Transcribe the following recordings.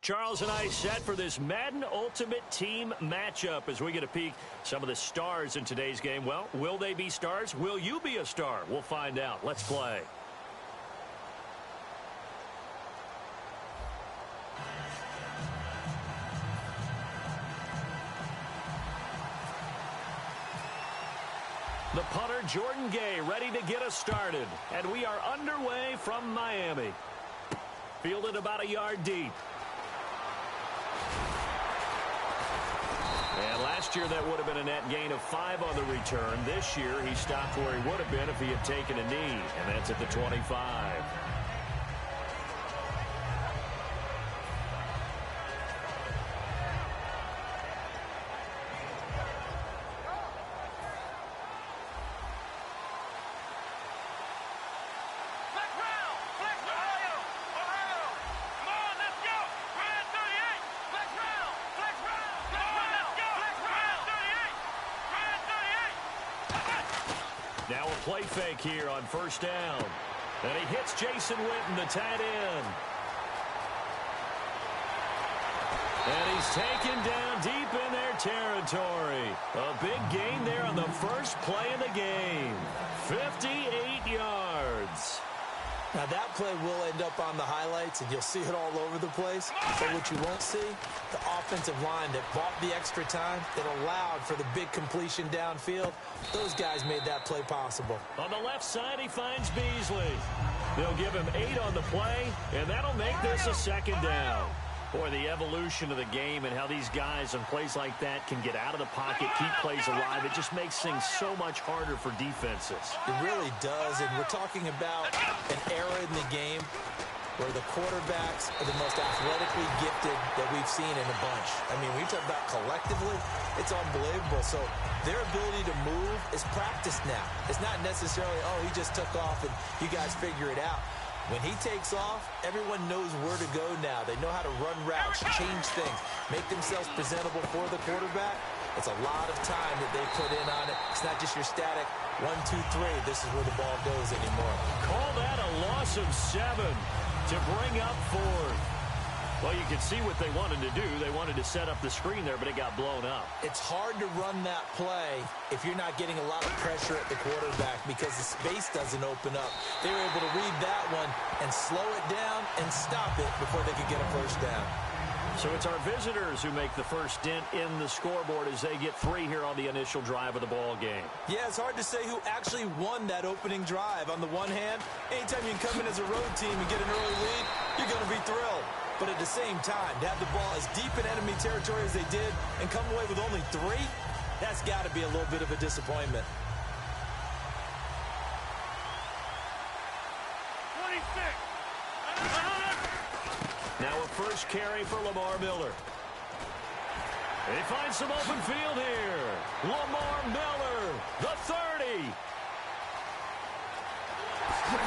Charles and I set for this Madden Ultimate Team matchup as we get a peek some of the stars in today's game. Well, will they be stars? Will you be a star? We'll find out. Let's play. The punter, Jordan Gay, ready to get us started. And we are underway from Miami. Fielded about a yard deep. And last year that would have been a net gain of 5 on the return. This year he stopped where he would have been if he had taken a knee. And that's at the 25. Now a play fake here on first down. And he hits Jason Witten, the tight end. And he's taken down deep in their territory. A big gain there on the first play of the game. 58 yards. Now that play will end up on the highlights, and you'll see it all over the place. But what you won't see, the offensive line that bought the extra time, that allowed for the big completion downfield, those guys made that play possible. On the left side, he finds Beasley. They'll give him 8 on the play, and that'll make this a second down. Boy, the evolution of the game and how these guys in plays like that can get out of the pocket, keep plays alive, it just makes things so much harder for defenses. It really does, and we're talking about an era in the game where the quarterbacks are the most athletically gifted that we've seen in a bunch. I mean, when you talk about collectively, it's unbelievable. So their ability to move is practiced now. It's not necessarily, oh, he just took off and you guys figure it out. When he takes off, everyone knows where to go now. They know how to run routes, change things, make themselves presentable for the quarterback. It's a lot of time that they put in on it. It's not just your static 1, 2, 3. This is where the ball goes anymore. Call that a loss of 7 to bring up 4th. Well, you can see what they wanted to do. They wanted to set up the screen there, but it got blown up. It's hard to run that play if you're not getting a lot of pressure at the quarterback because the space doesn't open up. They were able to read that one and slow it down and stop it before they could get a first down. So it's our visitors who make the first dent in the scoreboard as they get 3 here on the initial drive of the ball game. Yeah, it's hard to say who actually won that opening drive. On the one hand, anytime you can come in as a road team and get an early lead, you're going to be thrilled. But at the same time, to have the ball as deep in enemy territory as they did and come away with only 3, that's got to be a little bit of a disappointment. 26. Now a first carry for Lamar Miller. He finds some open field here. Lamar Miller, the 30.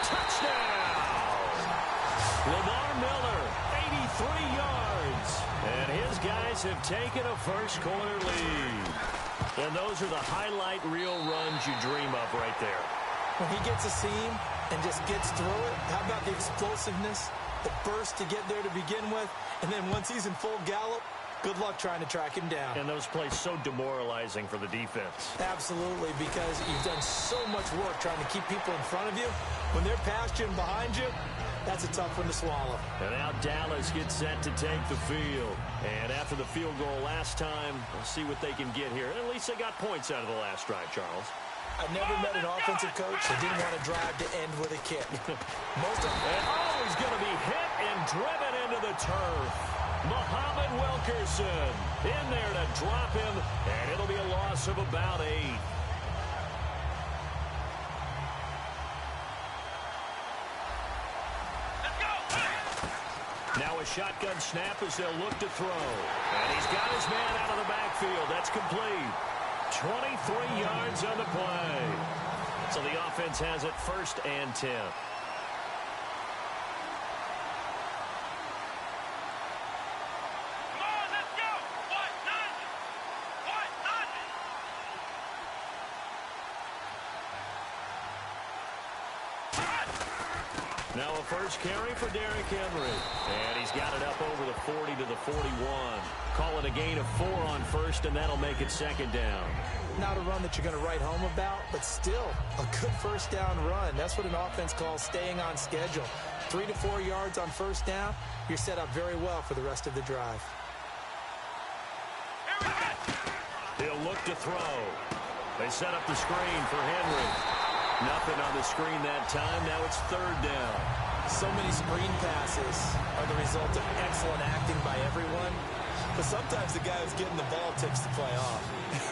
Touchdown! Lamar Miller, 83 yards. And his guys have taken a first-quarter lead. And those are the highlight reel runs you dream of right there. When he gets a seam and just gets through it, how about the explosiveness, the burst to get there to begin with, and then once he's in full gallop, good luck trying to track him down. And those plays so demoralizing for the defense. Absolutely, because you've done so much work trying to keep people in front of you. When they're past you and behind you, that's a tough one to swallow. And now Dallas gets set to take the field. And after the field goal last time, we'll see what they can get here. At least they got points out of the last drive, Charles. I've never met an offensive coach that didn't want to drive to end with a kick. He's going to be hit and driven into the turf. Muhammad Wilkerson in there to drop him, and it'll be a loss of about 8. Now a shotgun snap as they'll look to throw. And he's got his man out of the backfield. That's complete. 23 yards on the play. So the offense has it 1st and 10. Now a first carry for Derrick Henry. And he's got it up over the 40 to the 41. Call it a gain of 4 on first, and that'll make it second down. Not a run that you're going to write home about, but still a good first down run. That's what an offense calls staying on schedule. 3 to 4 yards on first down, you're set up very well for the rest of the drive. He'll look to throw. They set up the screen for Henry. Nothing on the screen that time. Now it's third down. So many screen passes are the result of excellent acting by everyone. But sometimes the guy who's getting the ball takes the play off.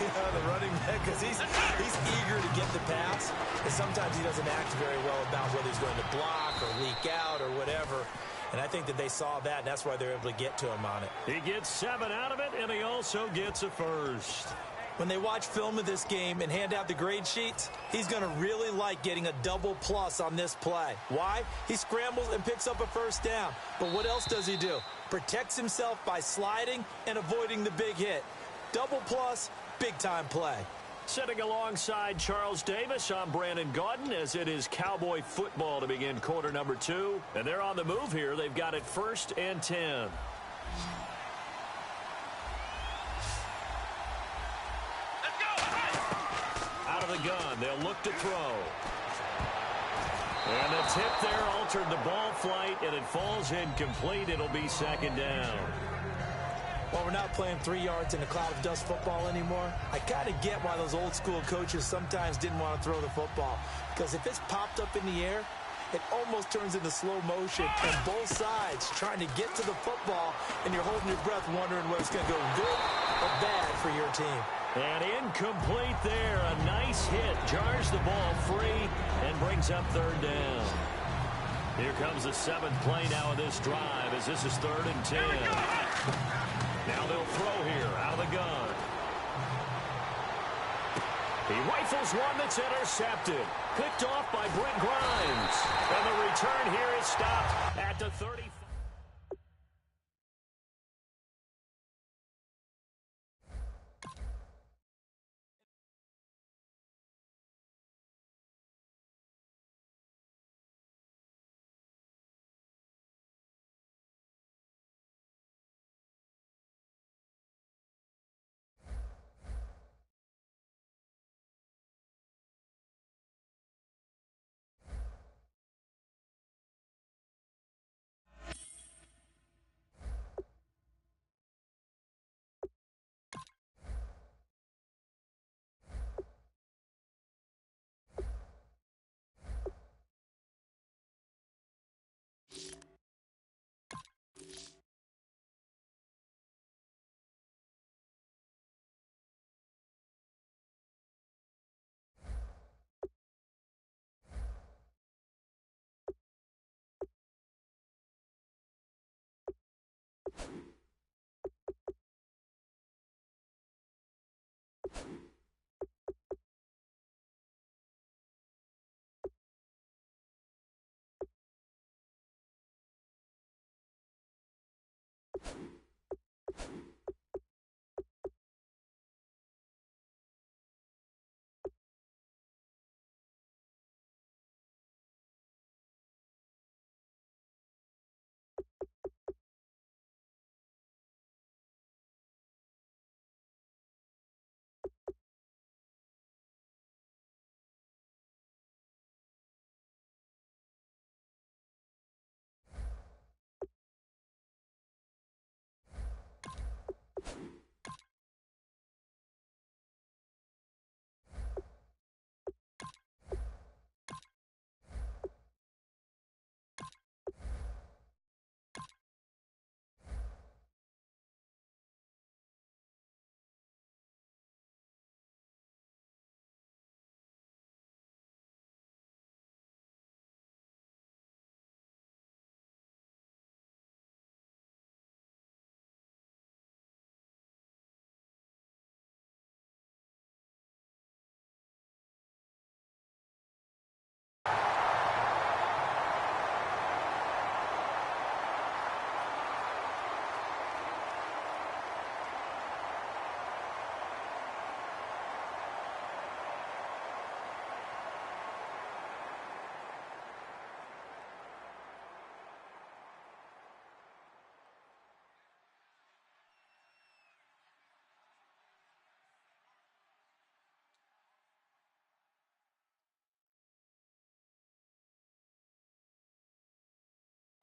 The running back, because he's eager to get the pass. And sometimes he doesn't act very well about whether he's going to block or leak out or whatever. And I think that they saw that, and that's why they're able to get to him on it. He gets 7 out of it, and he also gets a first. When they watch film of this game and hand out the grade sheets, he's going to really like getting a double plus on this play. Why? He scrambles and picks up a first down. But what else does he do? Protects himself by sliding and avoiding the big hit. Double plus, big-time play. Sitting alongside Charles Davis, I'm Brandon Gaudin, as it is Cowboy football to begin quarter number 2. And they're on the move here. They've got it 1st and 10. The gun. They'll look to throw. And the tip there altered the ball flight, and it falls incomplete. It'll be second down. Well, we're not playing 3 yards in a cloud of dust football anymore. I kind of get why those old school coaches sometimes didn't want to throw the football. Because if it's popped up in the air, it almost turns into slow motion, and both sides trying to get to the football, and you're holding your breath wondering whether it's going to go good or bad for your team. And incomplete there. A nice hit. Jars the ball free and brings up third down. Here comes the 7th play now of this drive, as this is 3rd and 10. Now they'll throw here out of the gun. He rifles one that's intercepted. Picked off by Brent Grimes. And the return here is stopped at the 35.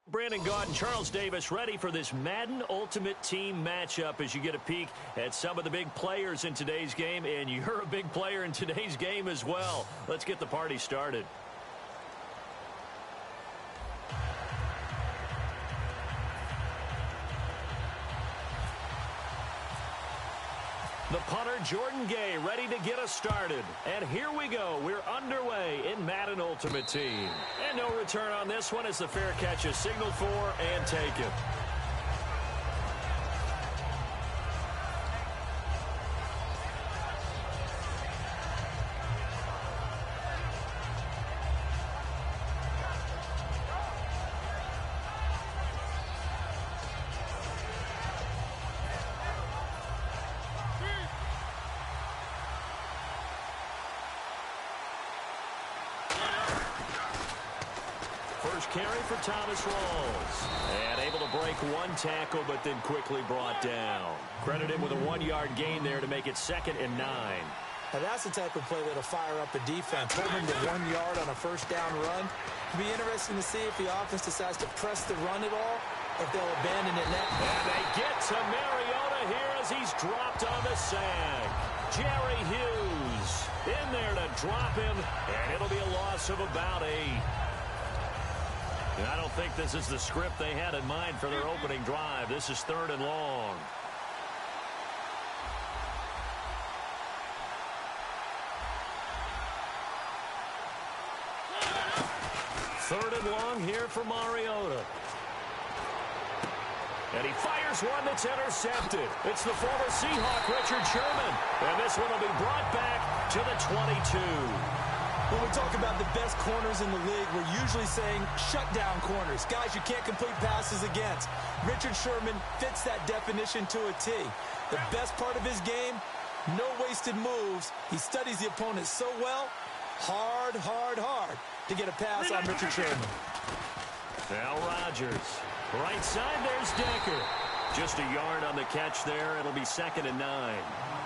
Brandon Gaudin, Charles Davis ready for this Madden Ultimate Team matchup as you get a peek at some of the big players in today's game, and you're a big player in today's game as well. Let's get the party started. The punter, Jordan Gay, ready to get us started. And here we go. We're underway in Madden Ultimate Team. And no return on this one as the fair catch is signaled for and taken. First carry for Thomas Rawls. And able to break one tackle, but then quickly brought down. Credit him with a 1-yard gain there to make it 2nd and 9. Now that's the type of play that'll fire up a defense. Hold them to 1 yard on a first down run. It'll be interesting to see if the offense decides to press the run at all, or if they'll abandon it net. And they get to Mariota here as he's dropped on the sack. Jerry Hughes in there to drop him, and it'll be a loss of about 8. I don't think this is the script they had in mind for their opening drive. This is 3rd and long. Third and long here for Mariota. And he fires one that's intercepted. It's the former Seahawk, Richard Sherman. And this one will be brought back to the 22. When we talk about the best corners in the league, we're usually saying shutdown corners, guys you can't complete passes against. Richard Sherman fits that definition to a T. The best part of his game, no wasted moves. He studies the opponent so well, hard to get a pass on Richard Sherman. Now Rodgers. Right side, there's Decker. Just a yard on the catch there. It'll be 2nd and 9.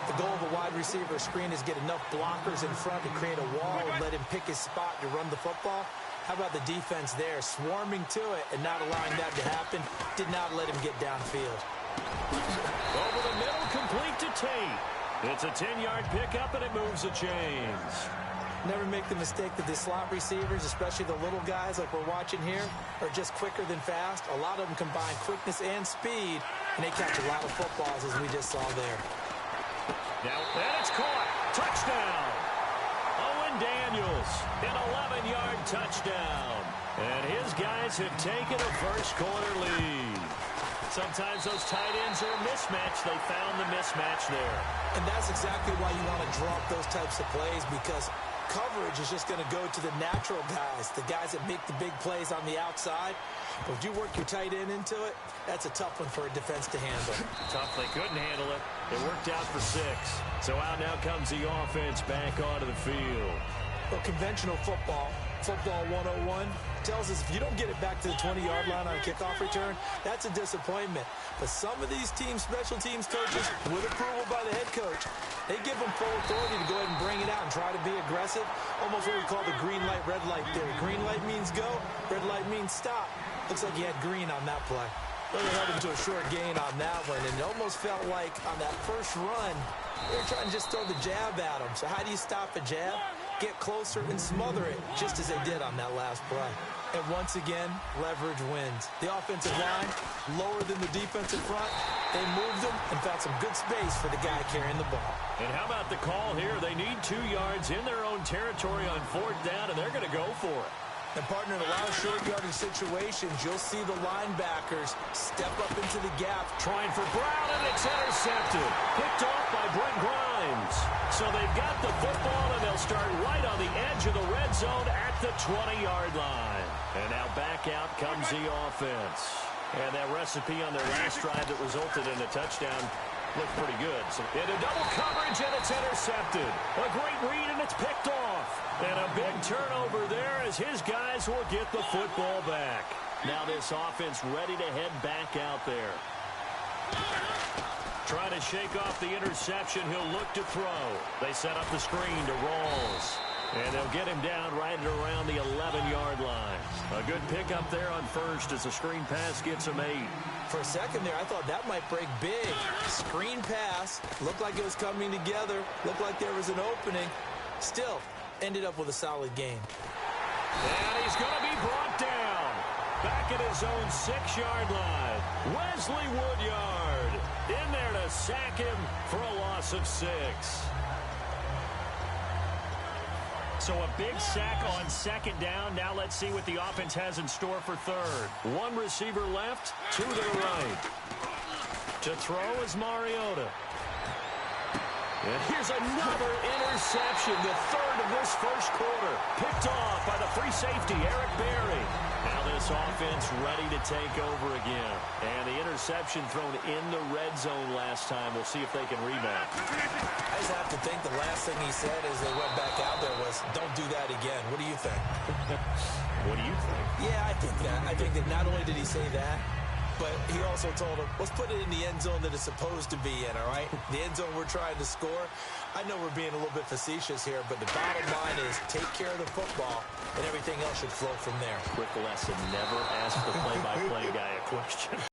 The goal of a wide receiver screen is get enough blockers in front to create a wall and let him pick his spot to run the football. How about the defense there, swarming to it and not allowing that to happen? Did not let him get downfield. Over the middle, complete to Tate. It's a 10-yard pickup, and it moves the chains. Never make the mistake that the slot receivers, especially the little guys like we're watching here, are just quicker than fast. A lot of them combine quickness and speed, and they catch a lot of footballs, as we just saw there. Now, and it's caught. Touchdown. Owen Daniels, an 11-yard touchdown. And his guys have taken a first-quarter lead. Sometimes those tight ends are a mismatch. They found the mismatch there. And that's exactly why you want to drop those types of plays, because coverage is just going to go to the natural guys, the guys that make the big plays on the outside. But if you work your tight end into it, that's a tough one for a defense to handle. Tough. They couldn't handle it. It worked out for 6. So out now comes the offense back onto the field. Well, conventional football 101, tells us if you don't get it back to the 20-yard line on a kickoff return, that's a disappointment. But some of these teams, special teams coaches, with approval by the head coach, they give them full authority to go ahead and bring it out and try to be aggressive. Almost what we call the green light, red light theory. Green light means go, red light means stop. Looks like he had green on that play. Well, they held him to a short gain on that one, and it almost felt like on that first run, they were trying to just throw the jab at him. So how do you stop a jab? Get closer and smother it, just as they did on that last play. And once again, leverage wins. The offensive line, lower than the defensive front. They moved them and found some good space for the guy carrying the ball. And how about the call here? They need 2 yards in their own territory on 4th down, and they're going to go for it. And, partner, in a lot of short yardage situations, you'll see the linebackers step up into the gap. Trying for Brown, and it's intercepted. Picked off by Brent Grimes. So they've got the football, and they'll start right on the edge of the red zone at the 20-yard line. And now back out comes the offense. And that recipe on their last drive that resulted in a touchdown looked pretty good. So into double coverage, and it's intercepted. A great read, and it's picked off. And a big turnover there as his guys will get the football back. Now this offense ready to head back out there. Trying to shake off the interception. He'll look to throw. They set up the screen to Rawls. And they'll get him down right at around the 11-yard line. A good pickup there on first as the screen pass gets him 8. For a second there, I thought that might break big. Screen pass. Looked like it was coming together. Looked like there was an opening. Still, ended up with a solid game. And he's going to be brought down. Back at his own 6-yard line. Wesley Woodyard in there to sack him for a loss of 6. So a big sack on second down. Now let's see what the offense has in store for third. One receiver left, 2 to the right. To throw is Mariota. And here's another interception, the third of this first quarter. Picked off by the free safety, Eric Berry. Now this offense ready to take over again. And the interception thrown in the red zone last time. We'll see if they can rebound. I just have to think the last thing he said as they went back out there was, don't do that again. What do you think? What do you think? Yeah, I think that. I think that not only did he say that, but he also told him, let's put it in the end zone that it's supposed to be in, all right? The end zone we're trying to score. I know we're being a little bit facetious here, but the bottom line is take care of the football, and everything else should flow from there. Quick lesson, never ask the play-by-play guy a question.